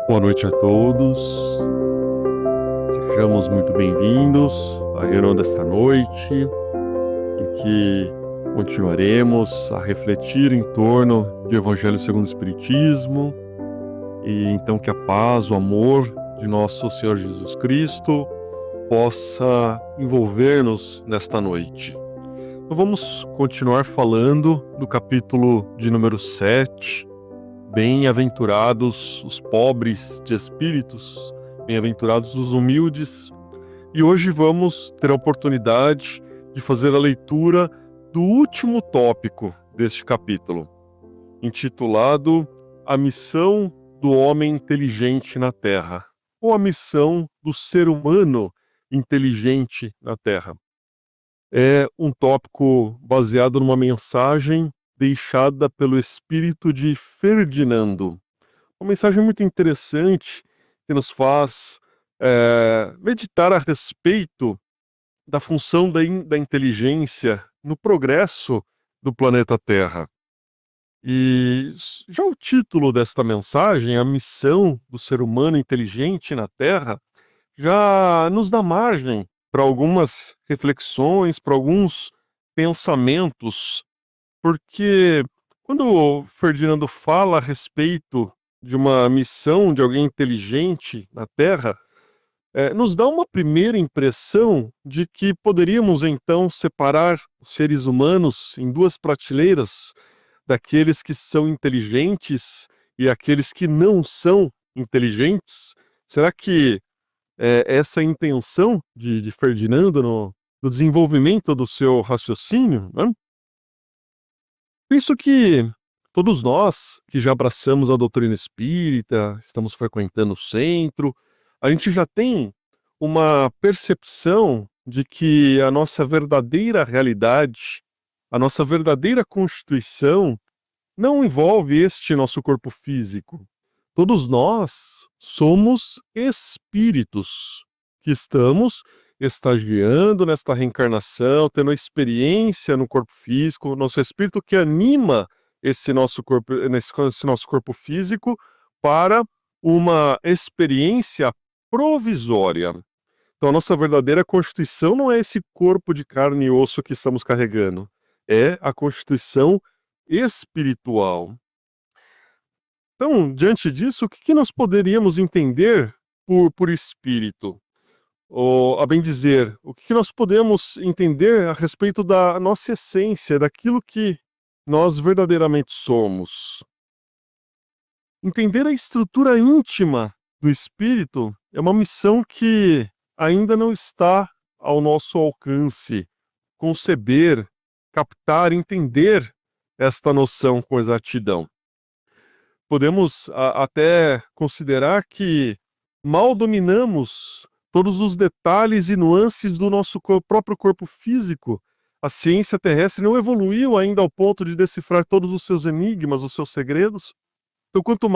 Boa noite a todos, sejamos muito bem-vindos à reunião desta noite, em que continuaremos a refletir em torno do Evangelho segundo o Espiritismo, e então que a paz, o amor de nosso Senhor Jesus Cristo possa envolver-nos nesta noite. Então vamos continuar falando do capítulo de número 7, Bem-aventurados os pobres de espíritos, bem-aventurados os humildes. E hoje vamos ter a oportunidade de fazer a leitura do último tópico deste capítulo, intitulado A Missão do Homem Inteligente na Terra, ou a missão do ser humano inteligente na Terra. É um tópico baseado numa mensagem deixada pelo espírito de Ferdinando. Uma mensagem muito interessante que nos faz meditar a respeito da função da inteligência no progresso do planeta Terra. E já o título desta mensagem, A Missão do Ser Humano Inteligente na Terra, já nos dá margem para algumas reflexões, para alguns pensamentos, porque quando o Ferdinando fala a respeito de uma missão de alguém inteligente na Terra, nos dá uma primeira impressão de que poderíamos então separar os seres humanos em duas prateleiras, daqueles que são inteligentes e aqueles que não são inteligentes. Será que essa intenção de Ferdinando no desenvolvimento do seu raciocínio, né? Penso que todos nós que já abraçamos a doutrina espírita, estamos frequentando o centro, a gente já tem uma percepção de que a nossa verdadeira realidade, a nossa verdadeira constituição, não envolve este nosso corpo físico. Todos nós somos espíritos que estamos estagiando nesta reencarnação, tendo experiência no corpo físico, nosso espírito que anima esse nosso corpo físico para uma experiência provisória. Então a nossa verdadeira constituição não é esse corpo de carne e osso que estamos carregando, é a constituição espiritual. Então, diante disso, o que nós poderíamos entender por espírito? Ou, a bem dizer, o que nós podemos entender a respeito da nossa essência, daquilo que nós verdadeiramente somos? Entender a estrutura íntima do espírito é uma missão que ainda não está ao nosso alcance. Conceber, captar, entender esta noção com exatidão. Podemos até considerar que mal dominamos todos os detalhes e nuances do nosso próprio corpo físico. A ciência terrestre não evoluiu ainda ao ponto de decifrar todos os seus enigmas, os seus segredos. Então, quanto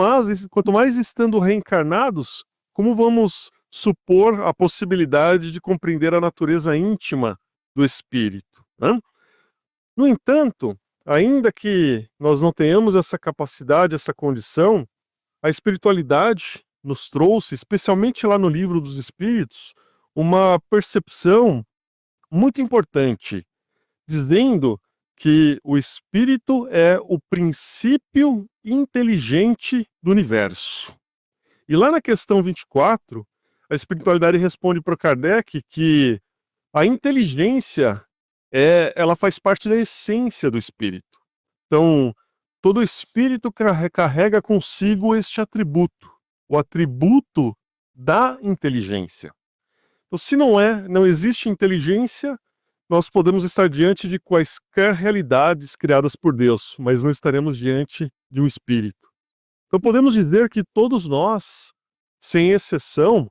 mais estando reencarnados, como vamos supor a possibilidade de compreender a natureza íntima do espírito, né? No entanto, ainda que nós não tenhamos essa capacidade, essa condição, a espiritualidade nos trouxe, especialmente lá no Livro dos Espíritos, uma percepção muito importante, dizendo que o espírito é o princípio inteligente do universo. E lá na questão 24, a espiritualidade responde para Kardec que a inteligência ela faz parte da essência do espírito. Então, todo espírito carrega consigo este atributo, o atributo da inteligência. Então, se não existe inteligência, nós podemos estar diante de quaisquer realidades criadas por Deus, mas não estaremos diante de um espírito. Então, podemos dizer que todos nós, sem exceção,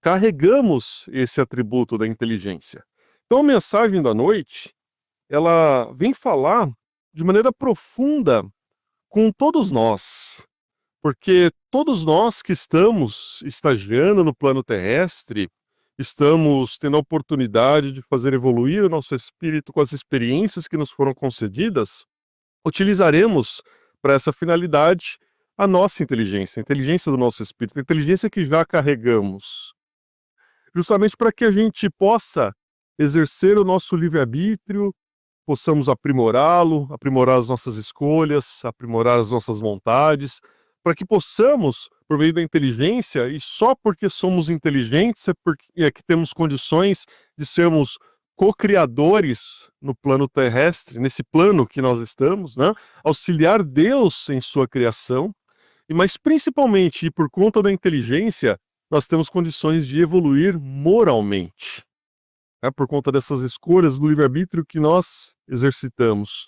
carregamos esse atributo da inteligência. Então, a mensagem da noite, ela vem falar de maneira profunda com todos nós, porque todos nós que estamos estagiando no plano terrestre, estamos tendo a oportunidade de fazer evoluir o nosso espírito com as experiências que nos foram concedidas, utilizaremos para essa finalidade a nossa inteligência, a inteligência do nosso espírito, a inteligência que já carregamos, justamente para que a gente possa exercer o nosso livre-arbítrio, possamos aprimorá-lo, aprimorar as nossas escolhas, aprimorar as nossas vontades, para que possamos, por meio da inteligência, e só porque somos inteligentes é que temos condições de sermos co-criadores no plano terrestre, nesse plano que nós estamos, né? Auxiliar Deus em sua criação, mas principalmente, e por conta da inteligência, nós temos condições de evoluir moralmente, né? Por conta dessas escolhas do livre-arbítrio que nós exercitamos.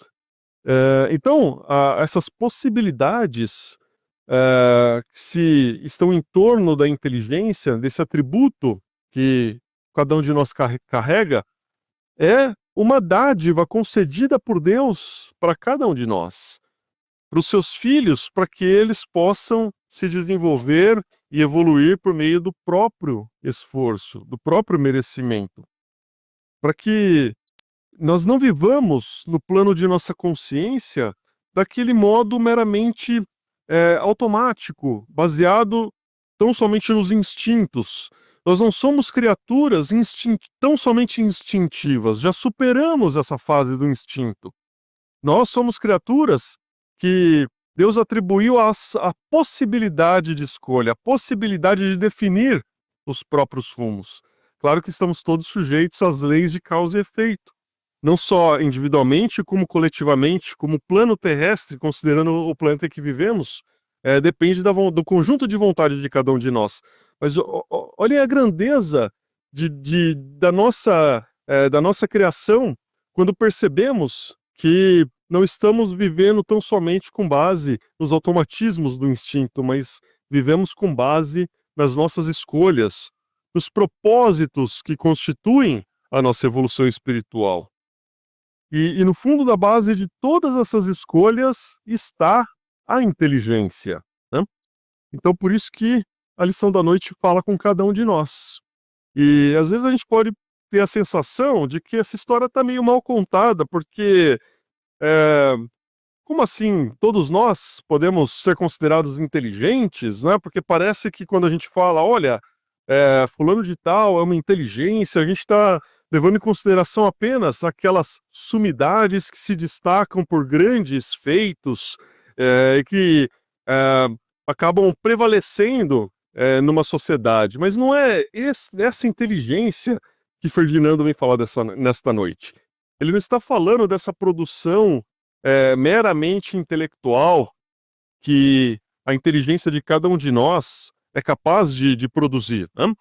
Então, essas possibilidades que se estão em torno da inteligência, desse atributo que cada um de nós carrega, é uma dádiva concedida por Deus para cada um de nós, para os seus filhos, para que eles possam se desenvolver e evoluir por meio do próprio esforço, do próprio merecimento, para que nós não vivamos no plano de nossa consciência daquele modo meramente automático, baseado tão somente nos instintos. Nós não somos criaturas tão somente instintivas, já superamos essa fase do instinto. Nós somos criaturas que Deus atribuiu a possibilidade de escolha, a possibilidade de definir os próprios rumos. Claro que estamos todos sujeitos às leis de causa e efeito, não só individualmente, como coletivamente, como plano terrestre, considerando o planeta que vivemos, depende do conjunto de vontade de cada um de nós. Mas olhem a grandeza da nossa criação quando percebemos que não estamos vivendo tão somente com base nos automatismos do instinto, mas vivemos com base nas nossas escolhas, nos propósitos que constituem a nossa evolução espiritual. E no fundo da base de todas essas escolhas está a inteligência, né? Então, por isso que a lição da noite fala com cada um de nós. E às vezes a gente pode ter a sensação de que essa história está meio mal contada, porque como assim todos nós podemos ser considerados inteligentes, né? Porque parece que quando a gente fala, olha, fulano de tal é uma inteligência, a gente está levando em consideração apenas aquelas sumidades que se destacam por grandes feitos e que acabam prevalecendo numa sociedade. Mas não é essa inteligência que Ferdinando vem falar nesta noite. Ele não está falando dessa produção meramente intelectual que a inteligência de cada um de nós é capaz de produzir, né?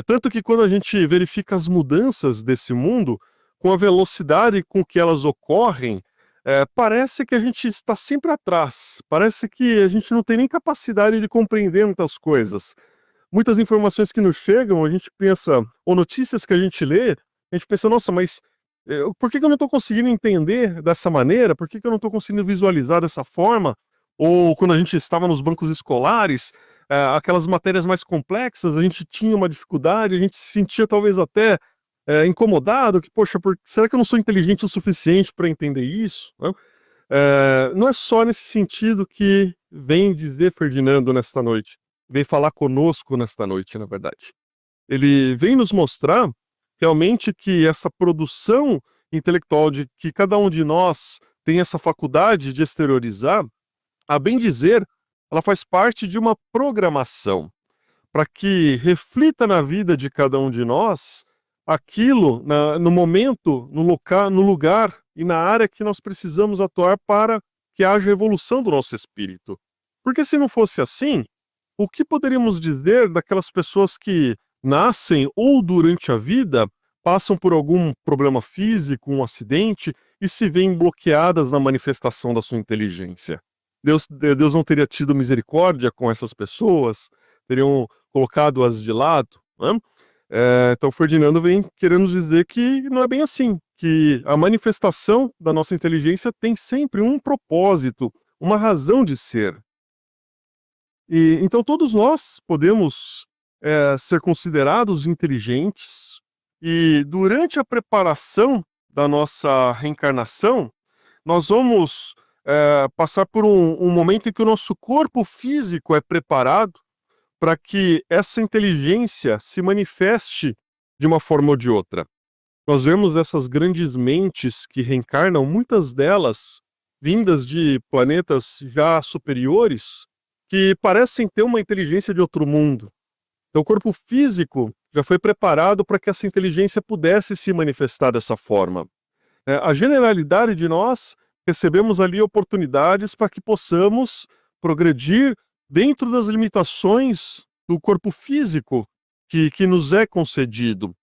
Tanto que quando a gente verifica as mudanças desse mundo, com a velocidade com que elas ocorrem, parece que a gente está sempre atrás, parece que a gente não tem nem capacidade de compreender muitas coisas. Muitas informações que nos chegam, a gente pensa, ou notícias que a gente lê, a gente pensa, nossa, mas por que eu não estou conseguindo entender dessa maneira? Por que eu não estou conseguindo visualizar dessa forma? Ou quando a gente estava nos bancos escolares, aquelas matérias mais complexas, a gente tinha uma dificuldade, a gente se sentia talvez até incomodado, que, poxa, será que eu não sou inteligente o suficiente para entender isso? Né? Não é só nesse sentido que vem dizer Ferdinando nesta noite, vem falar conosco nesta noite, na verdade. Ele vem nos mostrar realmente que essa produção intelectual de que cada um de nós tem essa faculdade de exteriorizar, a bem dizer, ela faz parte de uma programação para que reflita na vida de cada um de nós aquilo no momento, no lugar e na área que nós precisamos atuar para que haja evolução do nosso espírito. Porque se não fosse assim, o que poderíamos dizer daquelas pessoas que nascem ou durante a vida passam por algum problema físico, um acidente e se veem bloqueadas na manifestação da sua inteligência? Deus não teria tido misericórdia com essas pessoas, teriam colocado-as de lado, né? Então Ferdinando vem querendo nos dizer que não é bem assim, que a manifestação da nossa inteligência tem sempre um propósito, uma razão de ser. E então todos nós podemos ser considerados inteligentes, e durante a preparação da nossa reencarnação, nós vamos passar por um momento em que o nosso corpo físico é preparado para que essa inteligência se manifeste de uma forma ou de outra. Nós vemos essas grandes mentes que reencarnam, muitas delas vindas de planetas já superiores, que parecem ter uma inteligência de outro mundo. Então, o corpo físico já foi preparado para que essa inteligência pudesse se manifestar dessa forma. A generalidade de nós recebemos ali oportunidades para que possamos progredir dentro das limitações do corpo físico que nos é concedido.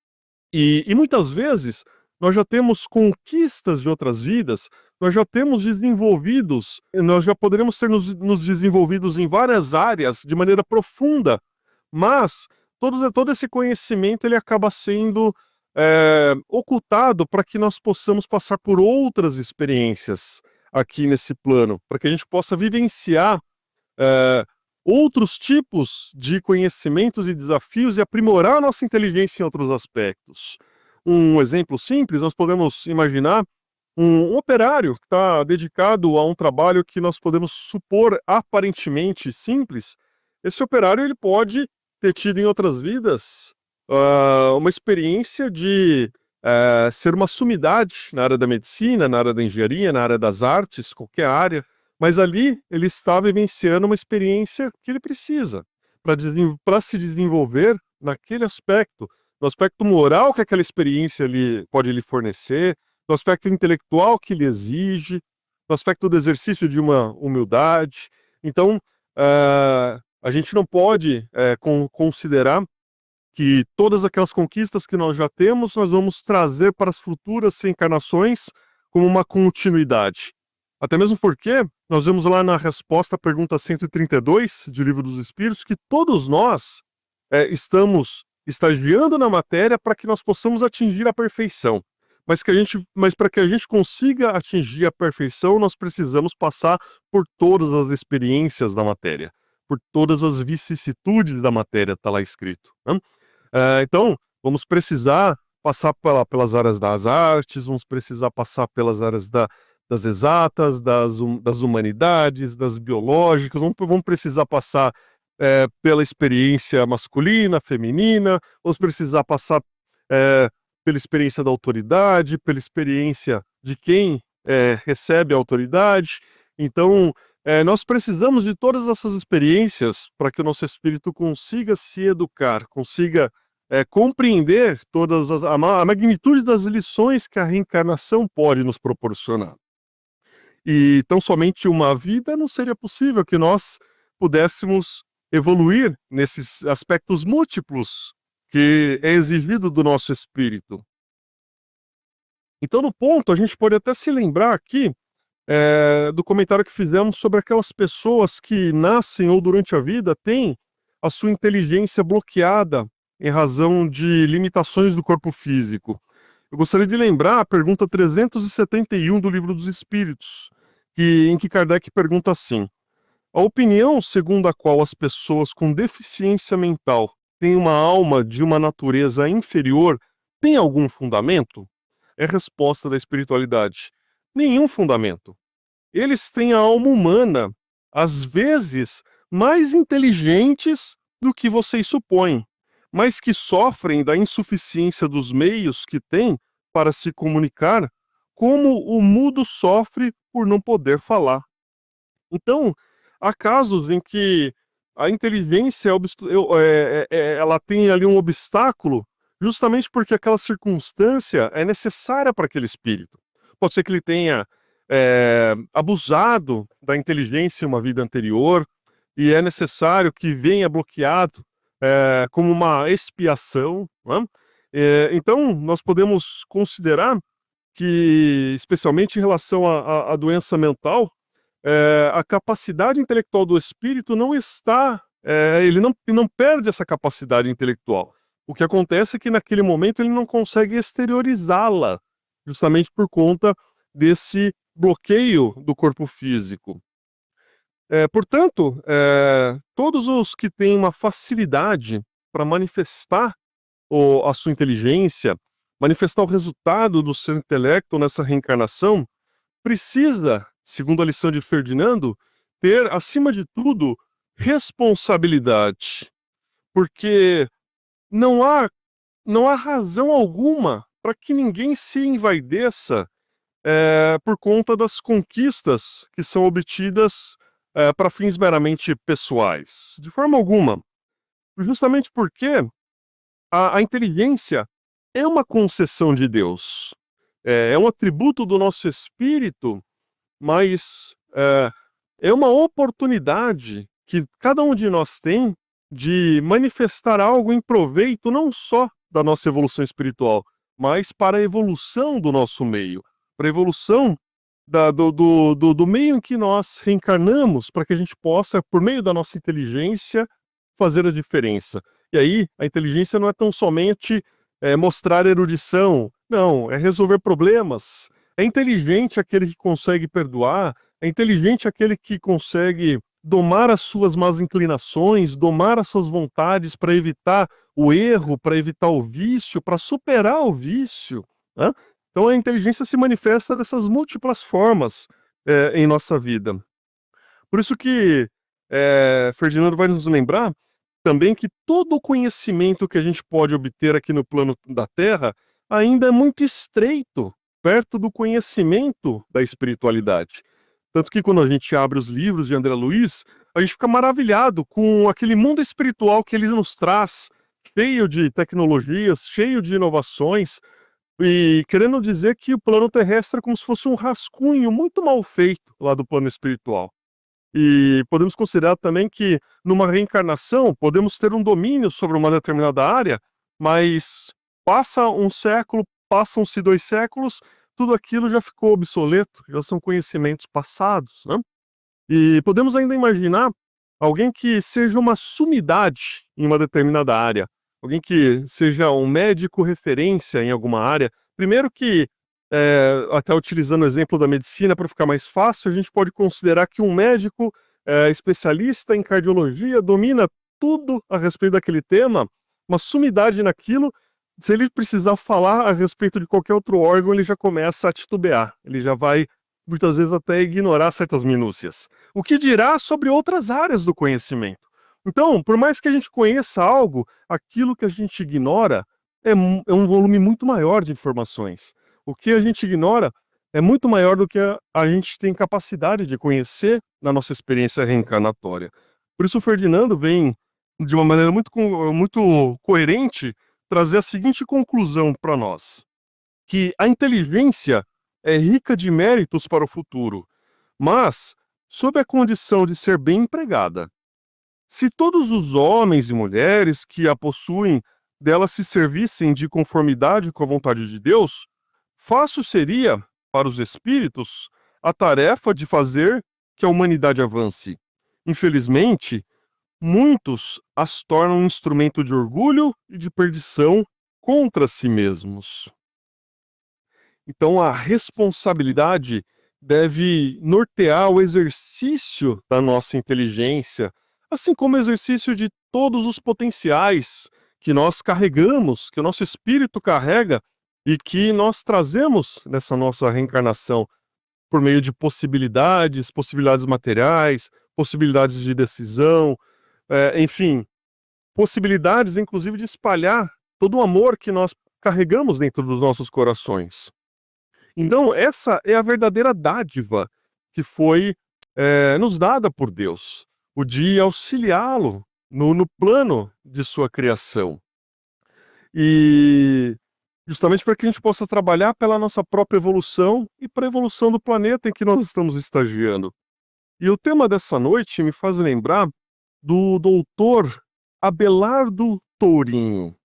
E muitas vezes nós já temos conquistas de outras vidas, nós já temos desenvolvidos, nós já poderemos ter nos desenvolvidos em várias áreas de maneira profunda, mas todo esse conhecimento ele acaba sendo ocultado para que nós possamos passar por outras experiências aqui nesse plano, para que a gente possa vivenciar outros tipos de conhecimentos e desafios e aprimorar a nossa inteligência em outros aspectos. Um exemplo simples, nós podemos imaginar um operário que está dedicado a um trabalho que nós podemos supor aparentemente simples. Esse operário ele pode ter tido em outras vidas uma experiência de ser uma sumidade na área da medicina, na área da engenharia, na área das artes, qualquer área, mas ali ele está vivenciando uma experiência que ele precisa para se desenvolver naquele aspecto, no aspecto moral que aquela experiência pode lhe fornecer, no aspecto intelectual que lhe exige, no aspecto do exercício de uma humildade. Então, a gente não pode considerar que todas aquelas conquistas que nós já temos, nós vamos trazer para as futuras reencarnações como uma continuidade. Até mesmo porque nós vemos lá na resposta à pergunta 132 do Livro dos Espíritos que todos nós estamos estagiando na matéria para que nós possamos atingir a perfeição. Mas para que a gente consiga atingir a perfeição, nós precisamos passar por todas as experiências da matéria, por todas as vicissitudes da matéria, está lá escrito, né? Então, vamos precisar passar pelas áreas das artes, vamos precisar passar pelas áreas das exatas, das humanidades, das biológicas, vamos precisar passar pela experiência masculina, feminina, vamos precisar passar pela experiência da autoridade, pela experiência de quem recebe a autoridade. Então, nós precisamos de todas essas experiências para que o nosso espírito consiga se educar, consiga compreender a magnitude das lições que a reencarnação pode nos proporcionar. E tão somente uma vida não seria possível que nós pudéssemos evoluir nesses aspectos múltiplos que é exigido do nosso espírito. Então, no ponto, a gente pode até se lembrar aqui do comentário que fizemos sobre aquelas pessoas que nascem ou durante a vida têm a sua inteligência bloqueada em razão de limitações do corpo físico. Eu gostaria de lembrar a pergunta 371 do Livro dos Espíritos, em que Kardec pergunta assim: a opinião segundo a qual as pessoas com deficiência mental têm uma alma de uma natureza inferior tem algum fundamento? É a resposta da espiritualidade: nenhum fundamento. Eles têm a alma humana, às vezes mais inteligentes do que vocês supõem, mas que sofrem da insuficiência dos meios que têm para se comunicar, como o mudo sofre por não poder falar. Então, há casos em que a inteligência ela tem ali um obstáculo, justamente porque aquela circunstância é necessária para aquele espírito. Pode ser que ele tenha abusado da inteligência em uma vida anterior, e é necessário que venha bloqueado como uma expiação, né? Então, nós podemos considerar que, especialmente em relação à doença mental, a capacidade intelectual do espírito não está, ele não perde essa capacidade intelectual. O que acontece é que naquele momento ele não consegue exteriorizá-la, justamente por conta desse bloqueio do corpo físico. Portanto, todos os que têm uma facilidade para manifestar a sua inteligência, manifestar o resultado do seu intelecto nessa reencarnação, precisa segundo a lição de Ferdinando, ter, acima de tudo, responsabilidade. Porque não há, não há razão alguma para que ninguém se envaideça por conta das conquistas que são obtidas para fins meramente pessoais. De forma alguma. Justamente porque a inteligência é uma concessão de Deus. É um atributo do nosso espírito, mas é uma oportunidade que cada um de nós tem de manifestar algo em proveito não só da nossa evolução espiritual, mas para a evolução do nosso meio, para a evolução do meio em que nós reencarnamos, para que a gente possa, por meio da nossa inteligência, fazer a diferença. E aí, a inteligência não é tão somente mostrar erudição, não, é resolver problemas. É inteligente aquele que consegue perdoar, é inteligente aquele que consegue domar as suas más inclinações, domar as suas vontades para evitar o erro, para evitar o vício, para superar o vício, né? Então a inteligência se manifesta dessas múltiplas formas em nossa vida. Por isso que Ferdinando vai nos lembrar também que todo o conhecimento que a gente pode obter aqui no plano da Terra ainda é muito estreito perto do conhecimento da espiritualidade. Tanto que quando a gente abre os livros de André Luiz, a gente fica maravilhado com aquele mundo espiritual que ele nos traz, cheio de tecnologias, cheio de inovações, e querendo dizer que o plano terrestre é como se fosse um rascunho muito mal feito lá do plano espiritual. E podemos considerar também que numa reencarnação podemos ter um domínio sobre uma determinada área, mas passa um século, passam-se 2 séculos, tudo aquilo já ficou obsoleto, já são conhecimentos passados, né? E podemos ainda imaginar alguém que seja uma sumidade em uma determinada área, alguém que seja um médico referência em alguma área. Primeiro que, até utilizando o exemplo da medicina para ficar mais fácil, a gente pode considerar que um médico especialista em cardiologia domina tudo a respeito daquele tema, uma sumidade naquilo. Se ele precisar falar a respeito de qualquer outro órgão, ele já começa a titubear, ele já vai muitas vezes até ignorar certas minúcias. O que dirá sobre outras áreas do conhecimento? Então, por mais que a gente conheça algo, aquilo que a gente ignora é um volume muito maior de informações. O que a gente ignora é muito maior do que a gente tem capacidade de conhecer na nossa experiência reencarnatória. Por isso, o Ferdinando vem, de uma maneira muito coerente, trazer a seguinte conclusão para nós: que a inteligência é rica de méritos para o futuro, mas sob a condição de ser bem empregada. Se todos os homens e mulheres que a possuem dela se servissem de conformidade com a vontade de Deus, fácil seria, para os espíritos, a tarefa de fazer que a humanidade avance. Infelizmente, muitos as tornam um instrumento de orgulho e de perdição contra si mesmos. Então, a responsabilidade deve nortear o exercício da nossa inteligência, assim como o exercício de todos os potenciais que nós carregamos, que o nosso espírito carrega e que nós trazemos nessa nossa reencarnação por meio de possibilidades, possibilidades materiais, possibilidades de decisão, enfim, possibilidades inclusive de espalhar todo o amor que nós carregamos dentro dos nossos corações. Então, essa é a verdadeira dádiva que foi nos dada por Deus, o de auxiliá-lo no plano de sua criação. E justamente para que a gente possa trabalhar pela nossa própria evolução e para a evolução do planeta em que nós estamos estagiando. E o tema dessa noite me faz lembrar do doutor Abelardo Tourinho,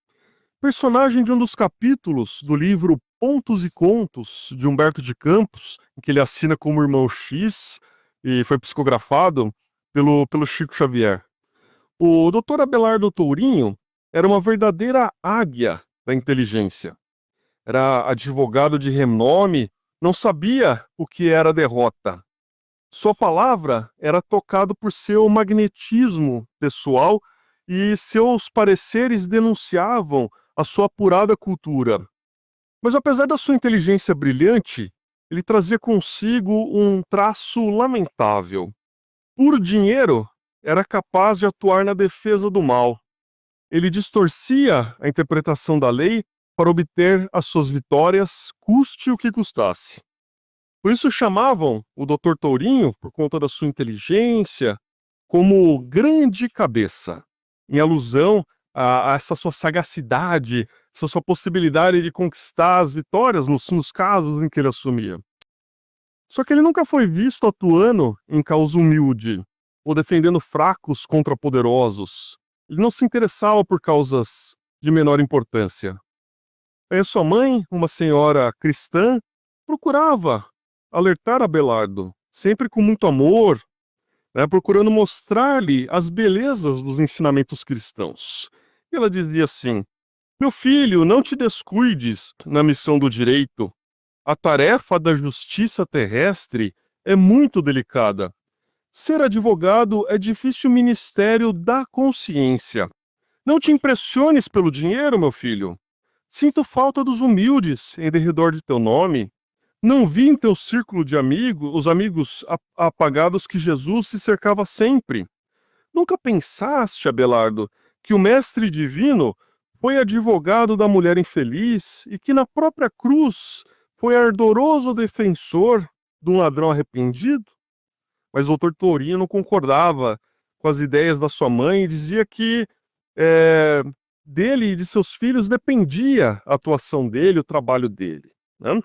personagem de um dos capítulos do livro Pontos e Contos, de Humberto de Campos, em que ele assina como Irmão X e foi psicografado pelo Chico Xavier. O Dr. Abelardo Tourinho era uma verdadeira águia da inteligência. Era advogado de renome, não sabia o que era derrota. Sua palavra era tocada por seu magnetismo pessoal e seus pareceres denunciavam a sua apurada cultura. Mas apesar da sua inteligência brilhante, ele trazia consigo um traço lamentável. Por dinheiro, era capaz de atuar na defesa do mal. Ele distorcia a interpretação da lei para obter as suas vitórias, custe o que custasse. Por isso chamavam o Dr. Tourinho, por conta da sua inteligência, como grande cabeça, em alusão a essa sua sagacidade, essa sua possibilidade de conquistar as vitórias nos casos em que ele assumia. Só que ele nunca foi visto atuando em causa humilde, ou defendendo fracos contra poderosos. Ele não se interessava por causas de menor importância. Aí a sua mãe, uma senhora cristã, procurava alertar Abelardo, sempre com muito amor, né, procurando mostrar-lhe as belezas dos ensinamentos cristãos. E ela dizia assim: meu filho, não te descuides na missão do direito. A tarefa da justiça terrestre é muito delicada. Ser advogado é difícil ministério da consciência. Não te impressiones pelo dinheiro, meu filho. Sinto falta dos humildes em derredor de teu nome. Não vi em teu círculo de amigos, os amigos apagados que Jesus se cercava sempre. Nunca pensaste, Abelardo, que o Mestre Divino foi advogado da mulher infeliz e que na própria cruz foi ardoroso defensor de um ladrão arrependido? Mas o doutor Tourinho não concordava com as ideias da sua mãe e dizia que dele e de seus filhos dependia a atuação dele, o trabalho dele, né?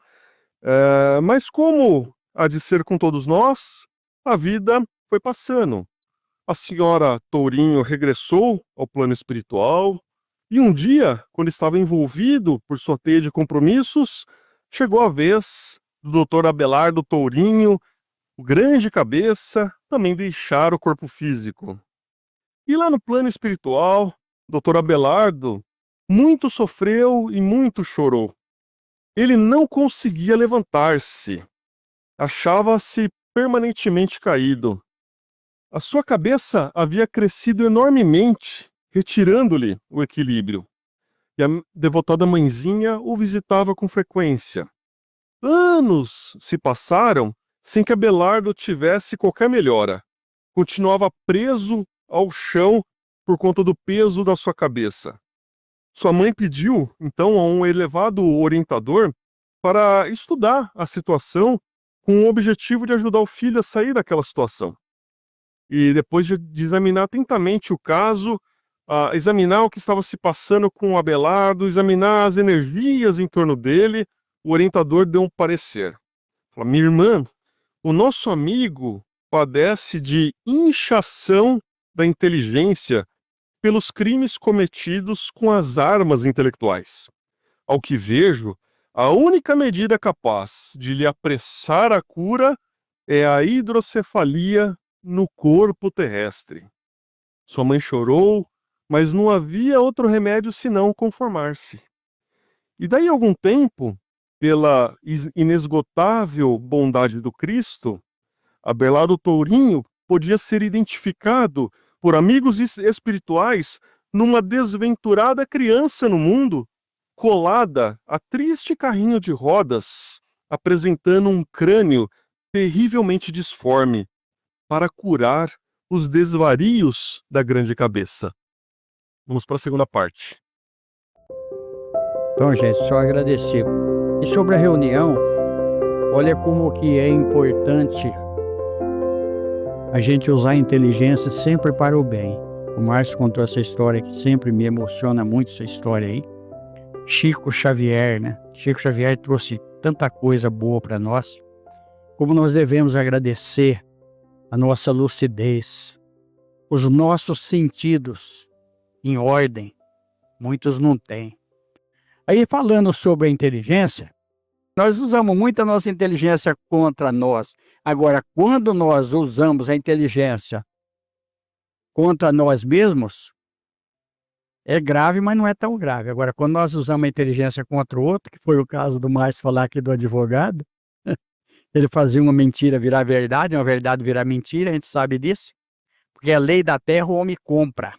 Mas como há de ser com todos nós, a vida foi passando. A senhora Tourinho regressou ao plano espiritual e um dia, quando estava envolvido por sua teia de compromissos, chegou a vez do Dr. Abelardo Tourinho, o grande cabeça, também deixar o corpo físico. E lá no plano espiritual, Dr. Abelardo muito sofreu e muito chorou. Ele não conseguia levantar-se. Achava-se permanentemente caído. A sua cabeça havia crescido enormemente, retirando-lhe o equilíbrio. E a devotada mãezinha o visitava com frequência. Anos se passaram sem que Abelardo tivesse qualquer melhora. Continuava preso ao chão por conta do peso da sua cabeça. Sua mãe pediu, então, a um elevado orientador para estudar a situação com o objetivo de ajudar o filho a sair daquela situação. E depois de examinar atentamente o caso, examinar o que estava se passando com o Abelardo, examinar as energias em torno dele, o orientador deu um parecer. Falou: minha irmã, o nosso amigo padece de inchação da inteligência pelos crimes cometidos com as armas intelectuais. Ao que vejo, a única medida capaz de lhe apressar a cura é a hidrocefalia no corpo terrestre. Sua mãe chorou, mas não havia outro remédio senão conformar-se. E daí a algum tempo, pela inesgotável bondade do Cristo, Abelardo Tourinho podia ser identificado por amigos espirituais numa desventurada criança no mundo, colada a triste carrinho de rodas, apresentando um crânio terrivelmente disforme, para curar os desvarios da grande cabeça. Vamos para a segunda parte. Então, gente, só agradecer. E sobre a reunião, olha como que é importante a gente usar a inteligência sempre para o bem. O Márcio contou essa história que sempre me emociona muito, essa história aí. Chico Xavier, né? Chico Xavier trouxe tanta coisa boa para nós. Como nós devemos agradecer a nossa lucidez, os nossos sentidos em ordem. Muitos não têm. Aí, falando sobre a inteligência, nós usamos muito a nossa inteligência contra nós. Agora, quando nós usamos a inteligência contra nós mesmos, é grave, mas não é tão grave. Agora, quando nós usamos a inteligência contra o outro, que foi o caso do Márcio falar aqui do advogado, ele fazia uma mentira virar verdade, uma verdade virar mentira, a gente sabe disso, porque a lei da terra o homem compra.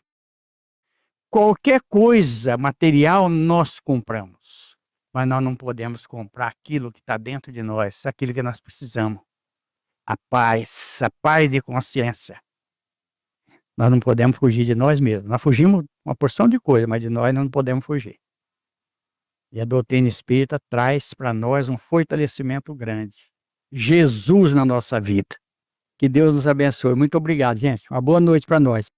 Qualquer coisa material nós compramos. mas nós não podemos comprar aquilo que está dentro de nós, aquilo que nós precisamos. A paz de consciência. Nós não podemos fugir de nós mesmos. Nós fugimos uma porção de coisa, mas de nós não podemos fugir. E a doutrina espírita traz para nós um fortalecimento grande. Jesus na nossa vida. Que Deus nos abençoe. Muito obrigado, gente. Uma boa noite para nós.